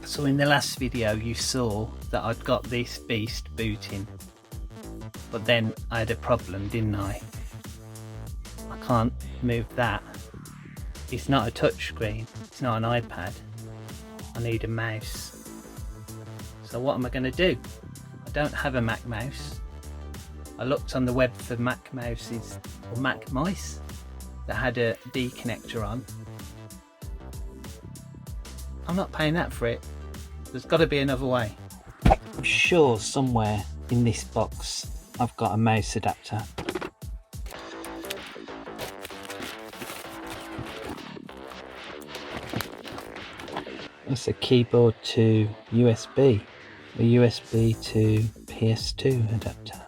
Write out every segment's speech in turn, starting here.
So in the last video you saw that I'd got this beast booting, but then I had a problem, didn't I? I can't move that. It's not a touch screen, it's not an iPad. I need a mouse. So what am I going to do? I don't have a Mac mouse. I looked on the web for Mac mouses or Mac mice that had a D connector on. I'm not paying that for it. There's got to be another way. I'm sure somewhere in this box I've got a mouse adapter. That's a keyboard to USB, a USB to PS2 adapter.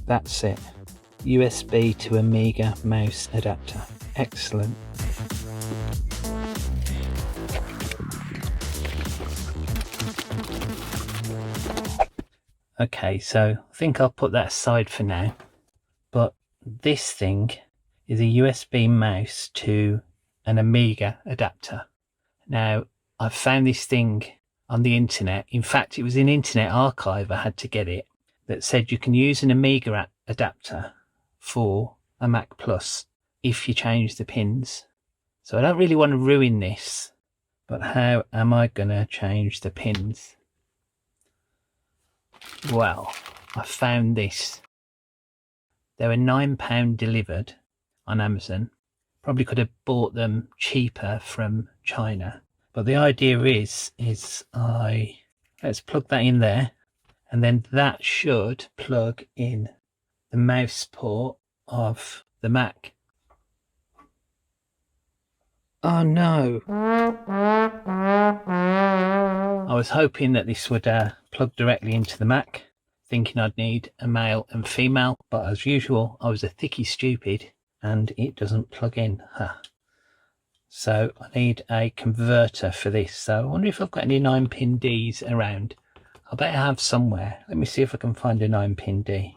That's it. USB to Amiga mouse adapter. Excellent. Okay, so I think I'll put that aside for now. But this thing is a USB mouse to an Amiga adapter. Now, I've found this thing on the internet. In fact, it was in Internet Archive, I had to get it, that said you can use an Amiga adapter for a Mac Plus if you change the pins. So I don't really want to ruin this, but how am I going to change the pins? Well, I found this. They were £9 delivered on Amazon. Probably could have bought them cheaper from China. But the idea is let's plug that in there, and then that should plug in the mouse port of the Mac. Oh no! I was hoping that this would plug directly into the Mac, thinking I'd need a male and female, but as usual I was a thicky stupid and it doesn't plug in. So I need a converter for this. So I wonder if I've got any 9-pin Ds around. I bet I have somewhere. Let me see if I can find a 9-pin D.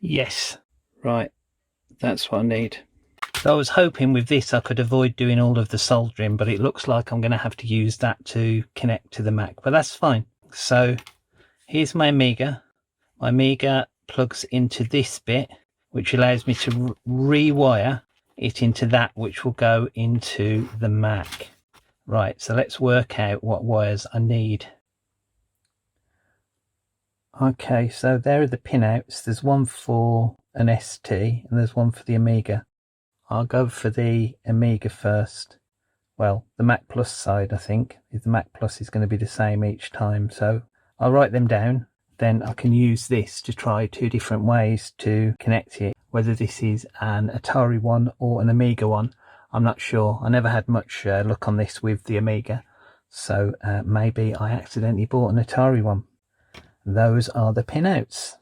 Yes, right, that's what I need. So I was hoping with this I could avoid doing all of the soldering, but it looks like I'm going to have to use that to connect to the Mac, but that's fine. So here's my Amiga. My Amiga plugs into this bit, which allows me to rewire it into that which will go into the Mac. Right, so let's work out what wires I need. Okay, so there are the pinouts. There's one for an ST and there's one for the Amiga. I'll go for the Amiga first. Well, the Mac Plus side, I think. The Mac Plus is going to be the same each time, so I'll write them down. Then I can use this to try 2 different ways to connect it. Whether this is an Atari one or an Amiga one, I'm not sure. I never had much luck on this with the Amiga, so maybe I accidentally bought an Atari one. Those are the pinouts.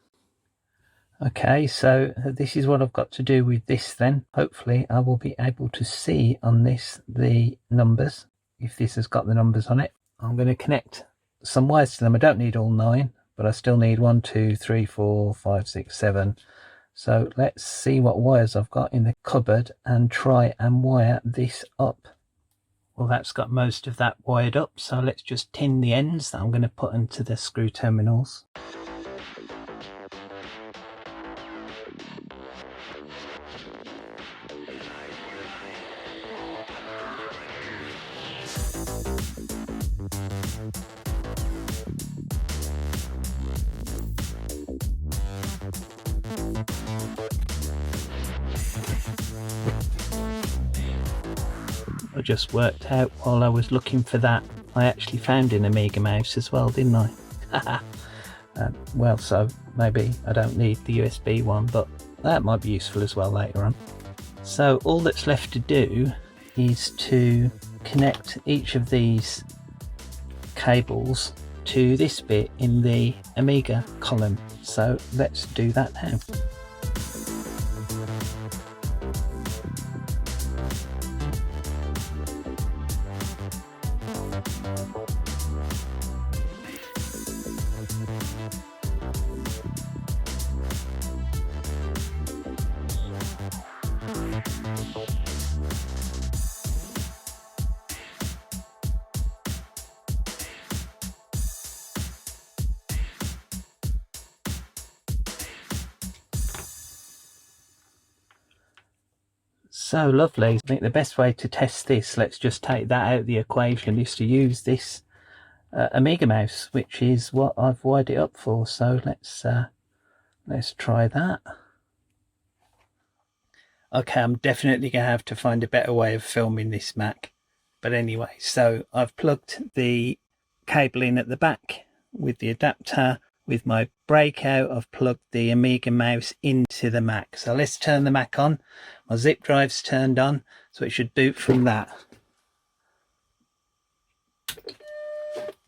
Okay, so this is what I've got to do with this then. Hopefully I will be able to see on this the numbers, if this has got the numbers on it. I'm going to connect some wires to them. I don't need all 9, but I still need 1, 2, 3, 4, 5, 6, 7. So let's see what wires I've got in the cupboard and try and wire this up. Well, that's got most of that wired up, so let's just tin the ends that I'm going to put into the screw terminals. I just worked out while I was looking for that, I actually found an Amiga mouse as well, didn't I? Well, so maybe I don't need the USB one, but that might be useful as well later on. So all that's left to do is to connect each of these cables to this bit in the Amiga column. So let's do that now. So lovely. I think the best way to test this, let's just take that out of the equation, is to use this Amiga mouse, which is what I've wired it up for. So let's try that. Okay, I'm definitely going to have to find a better way of filming this Mac. But anyway, so I've plugged the cable in at the back with the adapter. With my breakout, I've plugged the Amiga mouse into the Mac. So let's turn the Mac on. My zip drive's turned on, so it should boot from that.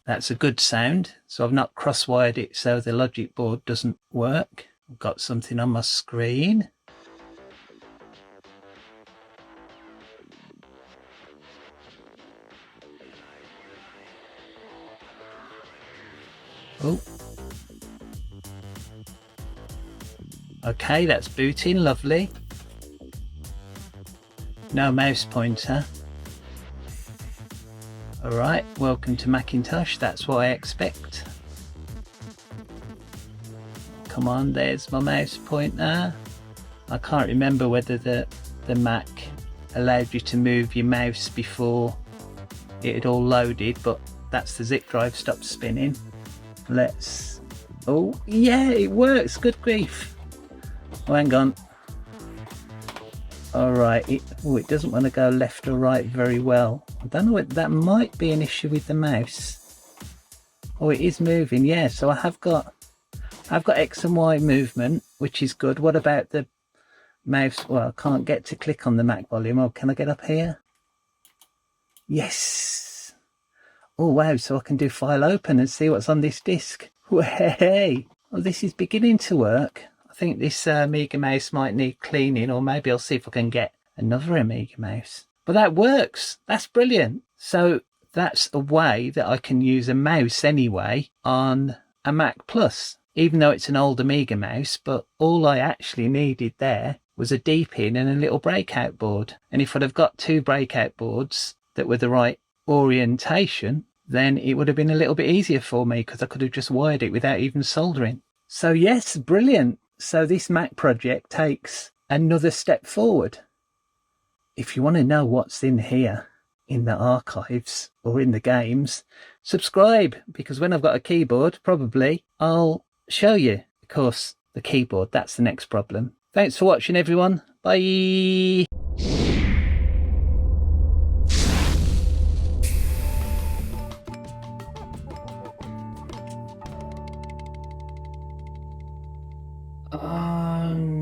That's a good sound. So I've not cross-wired it so the logic board doesn't work. I've got something on my screen. Oh. Okay, that's booting, lovely. No mouse pointer. Alright, welcome to Macintosh, that's what I expect. Come on, there's my mouse pointer. I can't remember whether the Mac allowed you to move your mouse before it had all loaded, but that's the zip drive stopped spinning. Let's... oh, yeah, it works, good grief. Oh, hang on. Alright, it doesn't want to go left or right very well. I don't know, that might be an issue with the mouse. Oh, it is moving, yeah, so I've got X and Y movement, which is good. What about the mouse? Well, I can't get to click on the Mac volume. Oh, can I get up here? Yes. Oh, wow, so I can do file open and see what's on this disk. Hey, oh, this is beginning to work. I think this Amiga mouse might need cleaning, or maybe I'll see if I can get another Amiga mouse. But that works. That's brilliant. So that's a way that I can use a mouse anyway on a Mac Plus, even though it's an old Amiga mouse. But all I actually needed there was a D pin and a little breakout board. And if I'd have got two breakout boards that were the right orientation, then it would have been a little bit easier for me because I could have just wired it without even soldering. So yes, brilliant. So this Mac project takes another step forward. If you want to know what's in here, in the archives or in the games, subscribe, because when I've got a keyboard, probably I'll show you. Of course, the keyboard, that's the next problem. Thanks for watching, everyone. Bye. Oh,